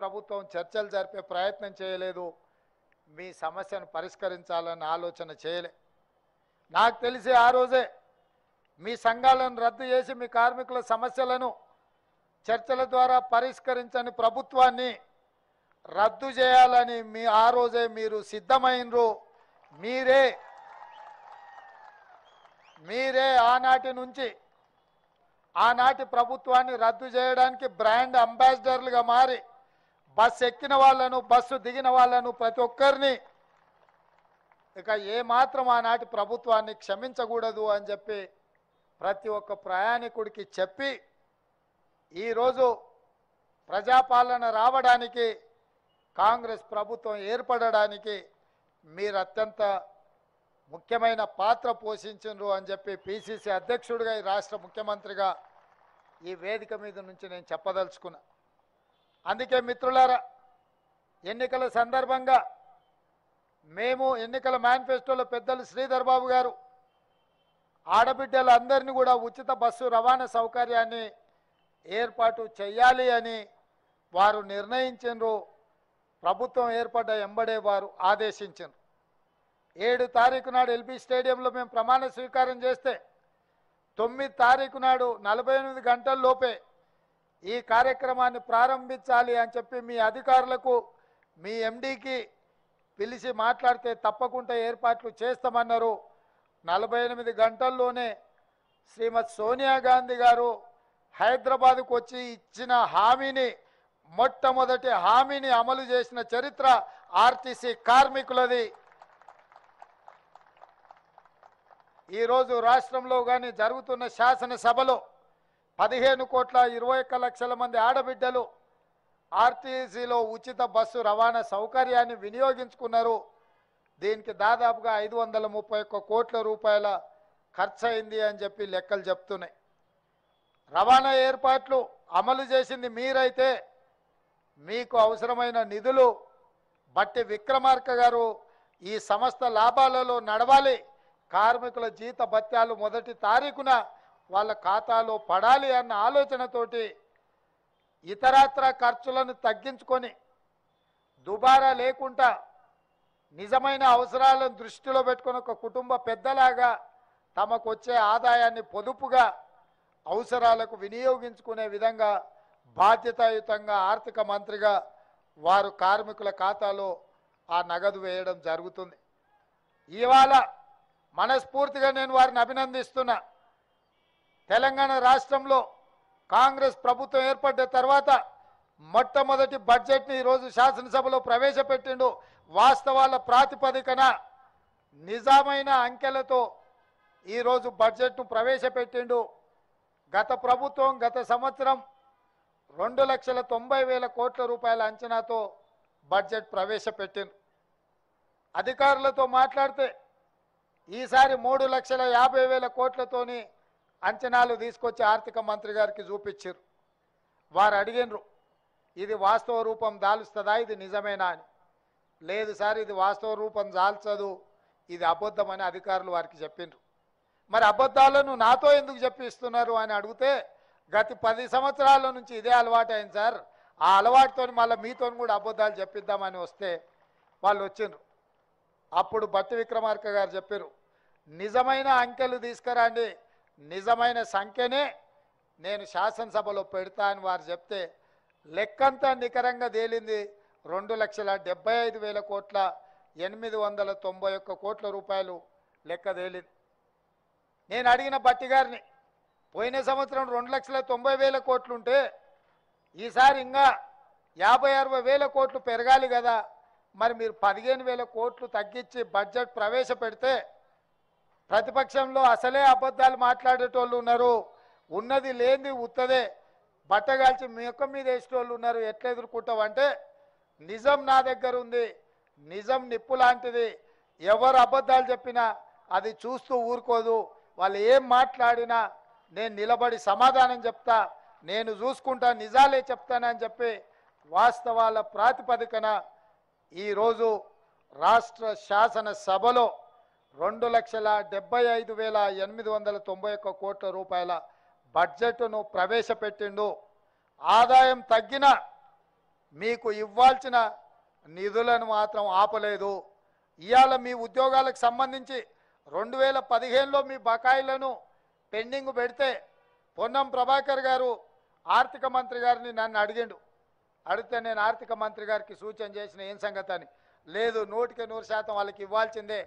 ప్రభుత్వం చర్చలు జరిపే ప్రయత్నం చేయలేదు. మీ సమస్యను పరిష్కరించాలని ఆలోచన చేయలే. నాకు తెలిసి ఆ రోజే మీ సంఘాలను రద్దు చేసి మీ కార్మికుల సమస్యలను చర్చల ద్వారా పరిష్కరించని ప్రభుత్వాన్ని రద్దు చేయాలని ఆ రోజే మీరు సిద్ధమైనరు. మీరే ఆనాటి నుంచి ఆనాటి ప్రభుత్వాన్ని రద్దు చేయడానికి బ్రాండ్ అంబాసిడర్లుగా మారి బస్సు ఎక్కిన వాళ్ళను బస్సు దిగిన వాళ్ళను ప్రతి ఒక్కరిని ఇక ఏమాత్రం ఆనాటి ప్రభుత్వాన్ని క్షమించకూడదు అని చెప్పి ప్రతి ఒక్క ప్రయాణికుడికి చెప్పి ఈరోజు ప్రజాపాలన రావడానికి కాంగ్రెస్ ప్రభుత్వం ఏర్పడడానికి మీరు అత్యంత ముఖ్యమైన పాత్ర పోషించారు అని చెప్పి పిసిసి అధ్యక్షుడిగా ఈ రాష్ట్ర ముఖ్యమంత్రిగా ఈ వేదిక మీద నుంచి నేను చెప్పదలుచుకున్నా. అందుకే మిత్రులారా, ఎన్నికల సందర్భంగా మేము ఎన్నికల మేనిఫెస్టోలో పెద్దలు శ్రీధర్ బాబు గారు ఆడబిడ్డలందరినీ కూడా ఉచిత బస్సు రవాణా సౌకర్యాన్ని ఏర్పాటు చేయాలి అని వారు నిర్ణయించారు. ప్రభుత్వం ఏర్పడ్డ ఎంబడే వారు ఆదేశించారు. 7 తారీఖు నాడు ఎల్బీ స్టేడియంలో మేము ప్రమాణ స్వీకారం చేస్తే 9 తారీఖు నాడు 48 గంటల్లోపే ఈ కార్యక్రమాన్ని ప్రారంభించాలి అని చెప్పి మీ అధికారులకు మీ ఎండీకి పిలిచి మాట్లాడితే తప్పకుండా ఏర్పాట్లు చేస్తామన్నారు. 48 గంటల్లోనే శ్రీమతి సోనియా గాంధీ గారు హైదరాబాద్కు వచ్చి ఇచ్చిన హామీని మొట్టమొదటి హామీని అమలు చేసిన చరిత్ర ఆర్టీసీ కార్మికులది. ఈరోజు రాష్ట్రంలో కానీ జరుగుతున్న శాసనసభలో 15,21,00,000 మంది ఆడబిడ్డలు ఆర్టీసీలో ఉచిత బస్సు రవాణా సౌకర్యాన్ని వినియోగించుకున్నారు. దీనికి దాదాపుగా 531 కోట్ల రూపాయల ఖర్చు అయింది అని చెప్పి లెక్కలు చెప్తున్నాయి. రవాణా ఏర్పాట్లు అమలు చేసింది మీరైతే మీకు అవసరమైన నిధులు బట్టి విక్రమార్క గారు ఈ సంస్థ లాభాలలో నడవాలి, కార్మికుల జీత భత్యాలు 1 తారీఖున వాళ్ళ ఖాతాలో పడాలి అన్న ఆలోచనతోటి ఇతరత్ర ఖర్చులను తగ్గించుకొని దుబారా లేకుండా నిజమైన అవసరాలను దృష్టిలో పెట్టుకొని ఒక కుటుంబ పెద్దలాగా తమకు వచ్చే ఆదాయాన్ని పొదుపుగా అవసరాలకు వినియోగించుకునే విధంగా బాధ్యతాయుతంగా ఆర్థిక మంత్రిగా వారు కార్మికుల ఖాతాలో ఆ నగదు వేయడం జరుగుతుంది. ఇవాళ మనస్ఫూర్తిగా నేను వారిని అభినందిస్తున్నా. తెలంగాణ రాష్ట్రంలో కాంగ్రెస్ ప్రభుత్వం ఏర్పడ్డ తర్వాత మొట్టమొదటి బడ్జెట్ని ఈరోజు శాసనసభలో ప్రవేశపెట్టిండు. వాస్తవాల ప్రాతిపదికన నిజమైన అంకెలతో ఈరోజు బడ్జెట్ను ప్రవేశపెట్టిండు. గత ప్రభుత్వం గత సంవత్సరం 2,90,000 కోట్ల రూపాయల అంచనాతో బడ్జెట్ ప్రవేశపెట్టింది. అధికారులతో మాట్లాడితే ఈసారి 3,50,000 కోట్లతోని అంచనాలు తీసుకొచ్చి ఆర్థిక మంత్రి గారికి చూపించారు. వారు అడిగినరు, ఇది వాస్తవ రూపం దాలుస్తుందా, ఇది నిజమేనా అని. లేదు సార్, ఇది వాస్తవ రూపం దాల్చదు, ఇది అబద్ధమని అధికారులు వారికి చెప్పిండ్రు. మరి అబద్ధాలను నాతో ఎందుకు చెప్పిస్తున్నారు అని అడిగితే, గత 10 సంవత్సరాల నుంచి ఇదే అలవాటు అయింది సార్, ఆ అలవాటుతో మళ్ళీ మీతో కూడా అబద్ధాలు చెప్పిద్దామని వస్తే వాళ్ళు వచ్చిండ్రు. అప్పుడు బట్టి విక్రమార్క గారు చెప్పారు, నిజమైన అంకెలు తీసుకురండి, నిజమైన సంఖ్యనే నేను శాసనసభలో పెడతా అని వారు చెప్తే లెక్కంతా నికరంగా తేలింది 2,75,000 కోట్ల 891 కోట్ల రూపాయలు లెక్క తేలింది. నేను అడిగిన బట్టి గారిని, పోయిన సంవత్సరం 2,90,000 కోట్లుంటే ఈసారి ఇంకా 50,000-60,000 కోట్లు పెరగాలి కదా, మరి మీరు 15,000 కోట్లు తగ్గించి బడ్జెట్ ప్రవేశపెడితే ప్రతిపక్షంలో అసలే అబద్ధాలు మాట్లాడేటోళ్ళు ఉన్నారు, ఉన్నది లేనిది ఉత్తదే బట్టగాల్చి ముఖం మీద వేసేటోళ్ళు ఉన్నారు, ఎట్లా ఎదుర్కొంటావంటే నిజం నా దగ్గర ఉంది, నిజం నిప్పు లాంటిది, ఎవరు అబద్ధాలు చెప్పినా అది చూస్తూ ఊరుకోదు, వాళ్ళు ఏం మాట్లాడినా నేను నిలబడి సమాధానం చెప్తా, నేను చూసుకుంటా, నిజాలే చెప్తానని చెప్పి వాస్తవాల ప్రాతిపదికన ఈరోజు రాష్ట్ర శాసనసభలో 2,75,891 కోట్ల రూపాయల బడ్జెట్ను ప్రవేశపెట్టిండు. ఆదాయం తగ్గిన మీకు ఇవ్వాల్సిన నిధులను మాత్రం ఆపలేదు. ఇవాళ మీ ఉద్యోగాలకు సంబంధించి 2015లో మీ బకాయిలను పెండింగ్ పెడితే పొన్నం ప్రభాకర్ గారు ఆర్థిక మంత్రి గారిని నన్ను అడిగిండు. అడిగితే నేను ఆర్థిక మంత్రి గారికి సూచన చేసిన ఏం సంగతి అని. లేదు 100% వాళ్ళకి ఇవ్వాల్సిందే,